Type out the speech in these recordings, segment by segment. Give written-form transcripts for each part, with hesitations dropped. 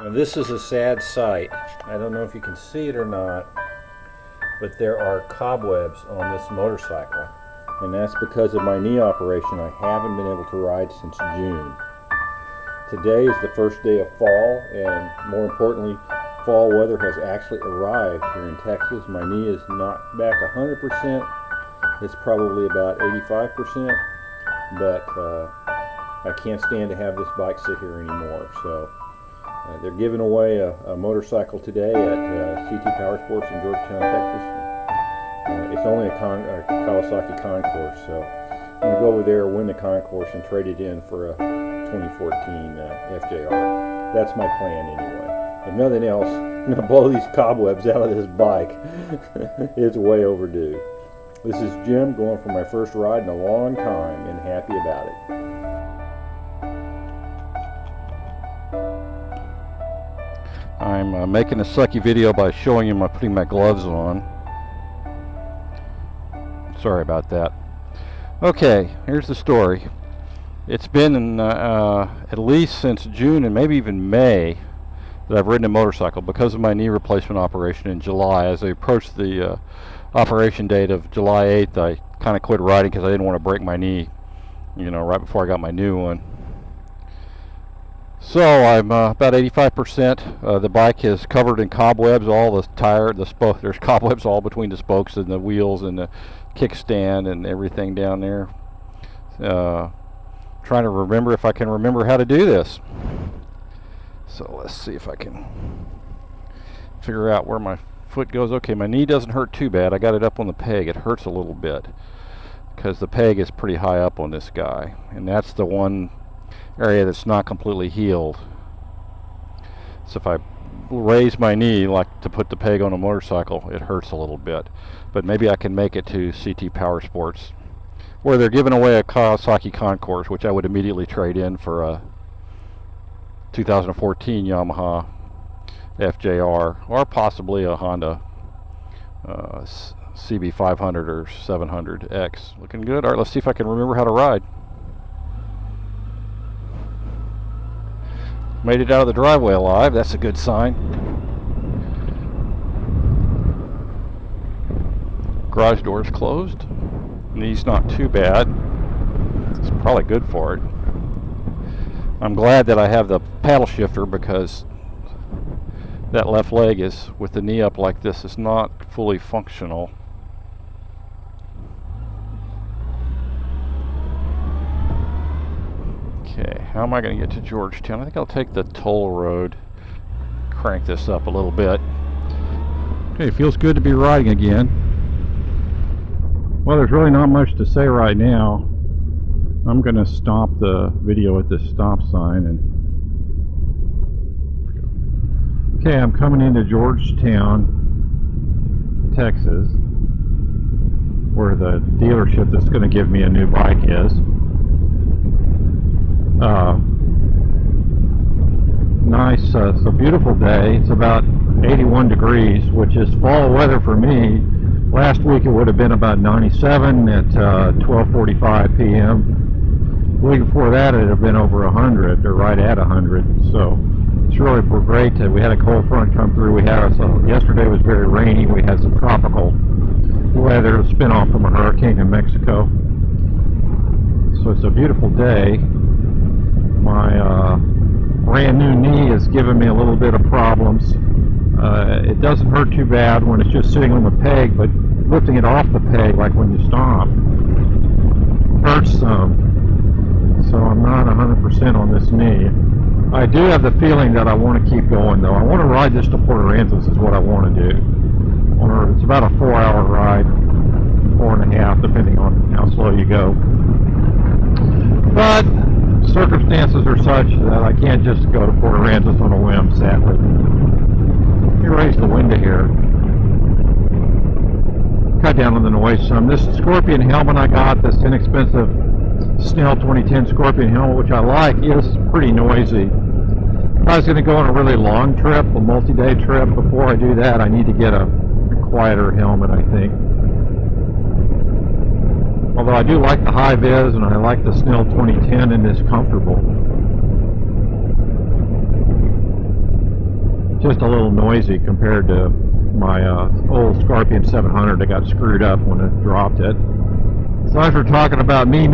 Now this is a sad sight. I don't know if you can see it or not, but there are cobwebs on this motorcycle. And that's because of my knee operation. I haven't been able to ride since June. Today is the first day of fall, and more importantly, fall weather has actually arrived here in Texas. My knee is not back 100%. It's probably about 85%, but I can't stand to have this bike sit here anymore. So they're giving away a motorcycle today at CT Power Sports in Georgetown, Texas. It's only a Kawasaki Concourse, so I'm going to go over there, win the Concourse, and trade it in for a 2014 FJR. That's my plan anyway. If nothing else, I'm going to blow these cobwebs out of this bike. It's way overdue. This is Jim going for my first ride in a long time and happy about it. I'm making a sucky video by showing you putting my gloves on. Sorry about that. Okay, here's the story. It's been at least since June and maybe even May that I've ridden a motorcycle because of my knee replacement operation in July. As I approached the operation date of July 8th, I kind of quit riding because I didn't want to break my knee, right before I got my new one. So I'm about 85%. The bike is covered in cobwebs. All the spoke. There's cobwebs all between the spokes and the wheels and the kickstand and everything down there. Trying to remember if I can remember how to do this. So let's see if I can figure out where my foot goes. Okay, my knee doesn't hurt too bad. I got it up on the peg. It hurts a little bit because the peg is pretty high up on this guy, and that's the one area that's not completely healed. So if I raise my knee like to put the peg on a motorcycle, it hurts a little bit. But maybe I can make it to CT Power Sports, where they're giving away a Kawasaki Concourse, which I would immediately trade in for a 2014 Yamaha FJR, or possibly a Honda CB500 or 700X. Looking good. All right, let's see if I can remember how to ride. Made it out of the driveway alive. That's a good sign. Garage door is closed. Knee's not too bad. It's probably good for it. I'm glad that I have the paddle shifter because that left leg is, with the knee up like this, is not fully functional. Okay, how am I going to get to Georgetown? I think I'll take the toll road, crank this up a little bit. Okay, it feels good to be riding again. Well, there's really not much to say right now. I'm going to stop the video at this stop sign. And okay, I'm coming into Georgetown, Texas, where the dealership that's going to give me a new bike is. Nice, it's a beautiful day. It's about 81 degrees, which is fall weather for me. Last week it would have been about 97 at 12:45 p.m. The week before that it would have been over 100, or right at 100. So it's really great. We had a cold front come through. Yesterday was very rainy. We had some tropical weather, a spin-off from a hurricane in Mexico. So it's a beautiful day. My brand new knee has given me a little bit of problems. It doesn't hurt too bad when it's just sitting on the peg, but lifting it off the peg, like when you stop, hurts some. So I'm not 100% on this knee. I do have the feeling that I want to keep going, though. I want to ride this to Port Aransas is what I want to do. It's about a 4-hour ride, 4.5, depending on how slow you go. But circumstances are such that I can't just go to Port Aransas on a whim, sadly. Let me raise the window here. Cut down on the noise some. This Scorpion helmet I got, this inexpensive Snell 2010 Scorpion helmet, which I like, is pretty noisy. If I was going to go on a really long trip, a multi-day trip, before I do that, I need to get a quieter helmet, I think. Although I do like the high vis and I like the Snell 2010 and it's comfortable. just a little noisy compared to my old Scorpion 700 that got screwed up when it dropped it. So as we're talking about me,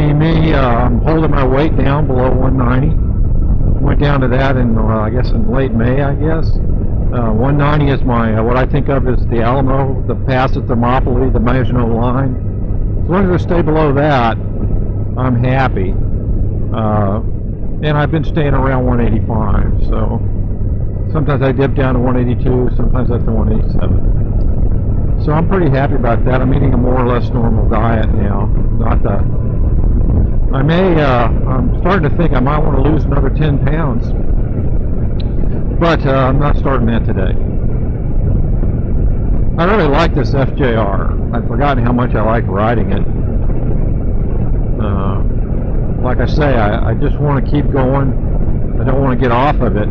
I'm holding my weight down below 190. Went down to that in, I guess, in late May, I guess. 190 is my, what I think of as the Alamo, the pass at Thermopylae, the Maginot Line. As long as I stay below that, I'm happy. And I've been staying around 185, so sometimes I dip down to 182, sometimes up to 187. So I'm pretty happy about that. I'm eating a more or less normal diet now. Not the, I'm starting to think I might want to lose another 10 pounds. But I'm not starting that today. I really like this FJR. I've forgotten how much I like riding it. Like I say, I just want to keep going. I don't want to get off of it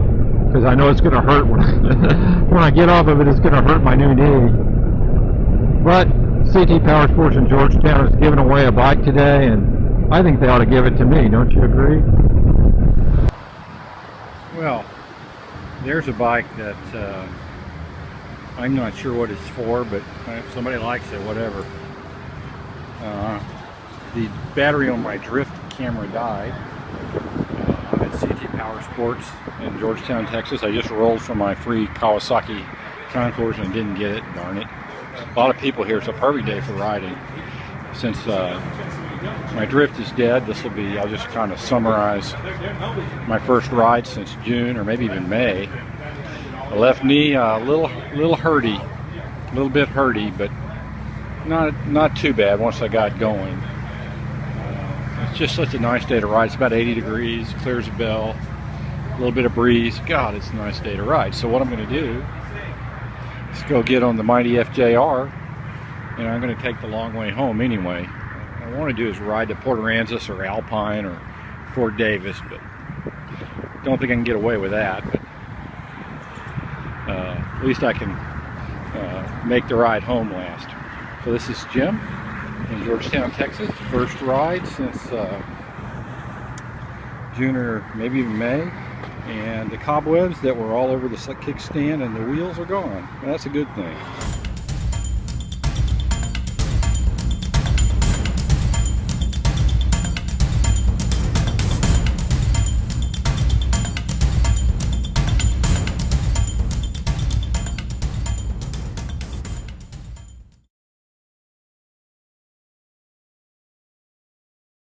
because I know it's going to hurt when when I get off of it. It's going to hurt my new knee. But CT Power Sports in Georgetown is giving away a bike today, and I think they ought to give it to me. Don't you agree? Well, there's a bike that I'm not sure what it's for, but if somebody likes it, whatever. The battery on my drift camera died. I'm at CT Power Sports in Georgetown, Texas. I just rolled from my free Kawasaki Concours and didn't get it, darn it. A lot of people here. It's a perfect day for riding. Since my drift is dead, this will be, I'll just kind of summarize my first ride since June or maybe even May. The left knee a little hurty, a little bit hurty, but not too bad once I got going. It's just such a nice day to ride. It's about 80 degrees, clear as a bell, a little bit of breeze. God, it's a nice day to ride. So what I'm going to do is go get on the mighty FJR, and I'm going to take the long way home anyway. What I want to do is ride to Port Aransas or Alpine or Fort Davis, but don't think I can get away with that. But at least I can make the ride home last. So this is Jim in Georgetown, Texas. First ride since June or maybe even May. And the cobwebs that were all over the kickstand and the wheels are gone. That's a good thing.